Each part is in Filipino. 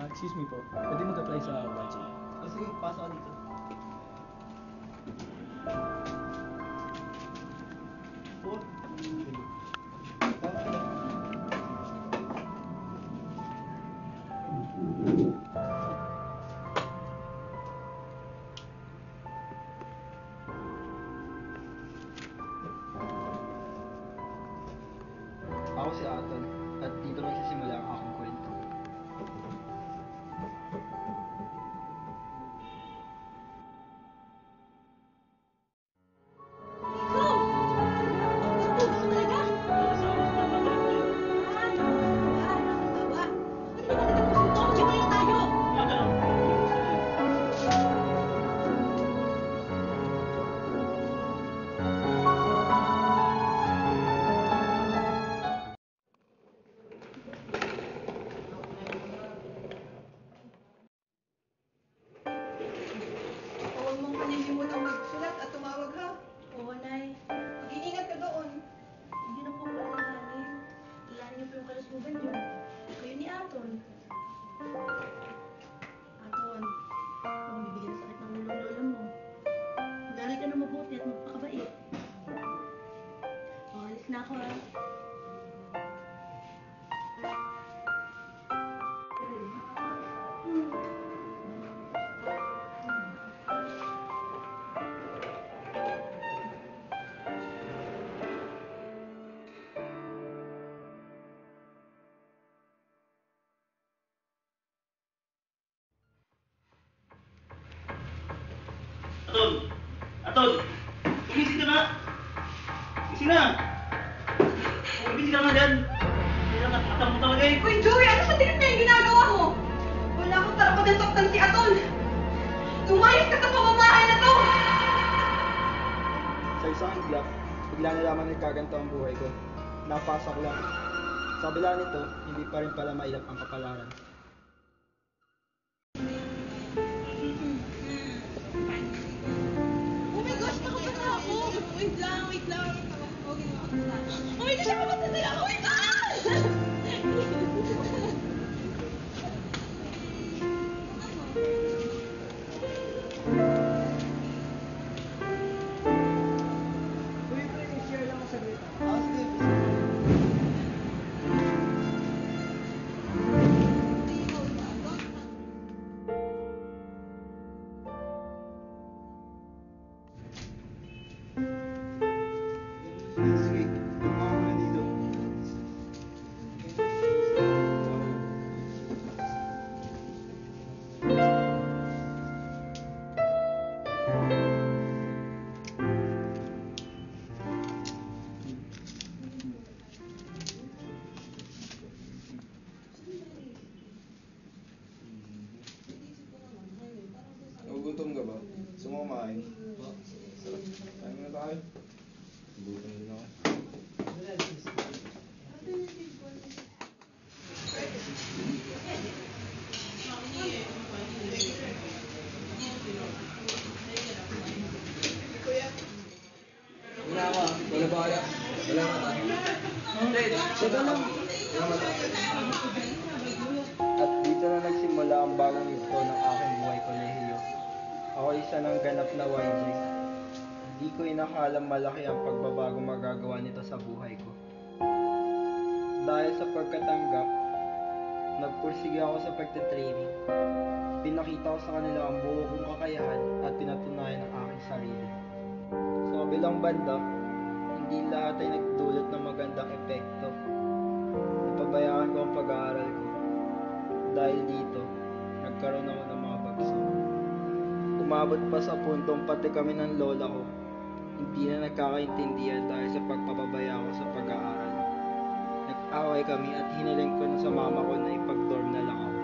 excuse me po. Pwede mag-apply sa YG. Sige, pasok ka dito. Po? Sige. Tama ka. Ako si Aton, at dito nagsisimula ang aking kwento. Huwag mong paninimulang magsulat at tumawag ha. Oo, Nay. Mag-iingat ka doon. Hindi na po paalahanin. Ilanin niyo po yung kalusugan niyo. Kayo ni Aton. Aton, huwag bibigyan ng sakit ng ulo ng lola mo. Mag-aral ka na mabuti at magpakabait. O, alis na ako ha. Aton! Aton! Gumising ka na! Gising na! Gumising ka na dyan! Kaya nakakatang mo talaga eh! Uy, Joey! Ano sa tingin na yung ginagawa mo? Wala akong karapatan saktan si Aton. Lumayas ka sa pamamahay na to! Sa isang iglap, bigla na lamang nagkaganto ang buhay ko. Napasak lang. Sa kabila nito, hindi pa rin pala mailap ang kapalaran. Oh my gosh! Nakapag na ako! Wait lang, wait lang. Oh my gosh! Ako matanda ako! Wait lang! Uy, pre, share lang sa saglit. Sige. Sige, gumawa ko na dito. Nagugutom ka ba? Gusto mo kumain? Sarap. Kain muna tayo. Nagugutom din ako. Wala ka. Wala ba kaya? Wala ka tayo. Hindi. Sige lang. Wala ka tayo. At dito na nagsimula ang bagong yugto ng aking buhay kolehiyo. Ako isa ng ganap na YG. Hindi ko inakalang malaki ang pagbabago magagawa nito sa buhay ko. Dahil sa pagkatanggap, nagpursige ako sa pagtitraining. Pinakita ko sa kanila ang buo kong kakayahan at pinatunayan ang aking sarili. Sa kabilang banda, hindi lahat ay nagdulot ng magandang epekto. Napabayaan ko ang pag-aaral ko. Dahil dito, nagkaroon ako ng mga bagsak. Umabot pa sa puntong pati kami ng lola ko, hindi na nagkakaintindihan dahil sa pagpapabaya ko sa pag-aaral. Nag-away kami at hiniling ko na sa mama ko na ipag-dorm na lang ako.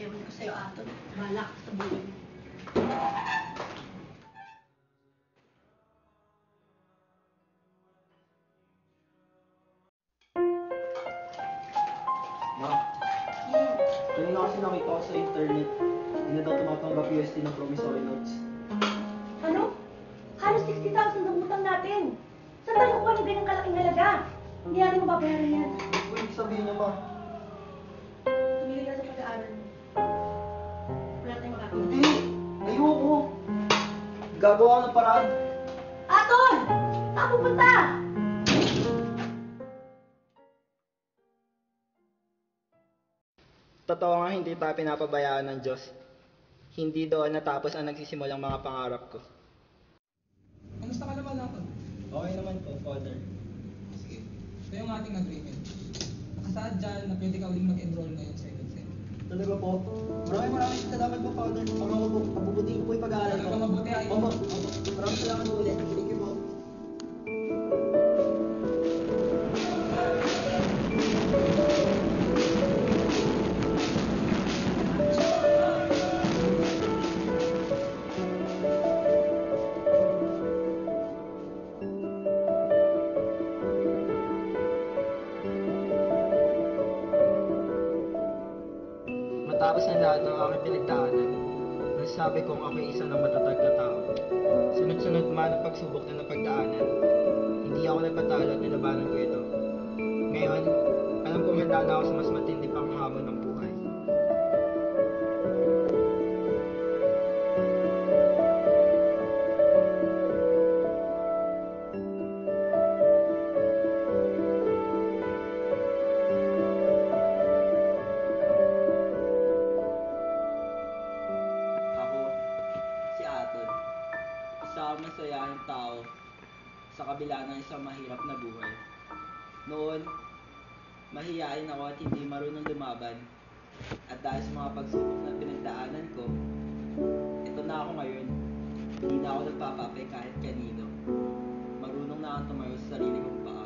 Ewan ko sa'yo, Aton. Bahala ka sa buhay mo. Ma, kanina kasi nakita ko sa internet, hindi na daw tumatanggap UST ng promissory notes. Ano? Halos 60,000 ang utang natin. Saan tayo kukuha ng ganyang kalaking halaga? Hindi natin mababayaran yan. Uy, sabihin niyo ma. Tumigil ka sa pag-aaral mo. Wala tayong magagawa. Hindi! Ayoko! Gagawa ko ng paraan. Aton! Saan pupunta? Totoo nga hindi tayo pinapabayaan ng Diyos. Hindi doon natapos ang nagsisimulang mga pangarap ko. Kamusta ka naman ako? Okay naman po, Father. Sige. Ito yung ating agreement. Nakasaad dyan na pwede ka uling mag-enroll ngayon sa second sem. Talaga po. Maraming salamat po, Father. Mabubuting po yung pag-aaral ko. Talaga mabuti, ay. Opo. Maraming salamat po ulit. Thank you po. Matapos ang lahat ng aking pinagdaanan, nasasabi kong ako'y isa ng matatag na tao. Sunod-sunod man ang pagsubok na napagdaanan, hindi ako nagpatalo at nilabanan ko ito. Ngayon, alam kong handa na ako sa mas matindi pang hamon ng buhay. Ako, si Aton, isang masayahing tao sa kabila ng isang mahirap na buhay. Noon, mahiyain ako at hindi marunong lumaban. At dahil sa mga pagsubok na pinagdaanan ko, ito na ako ngayon. Hindi na ako nagpapapay kahit kanino. Marunong na akong tumayo sa sarili kong paa.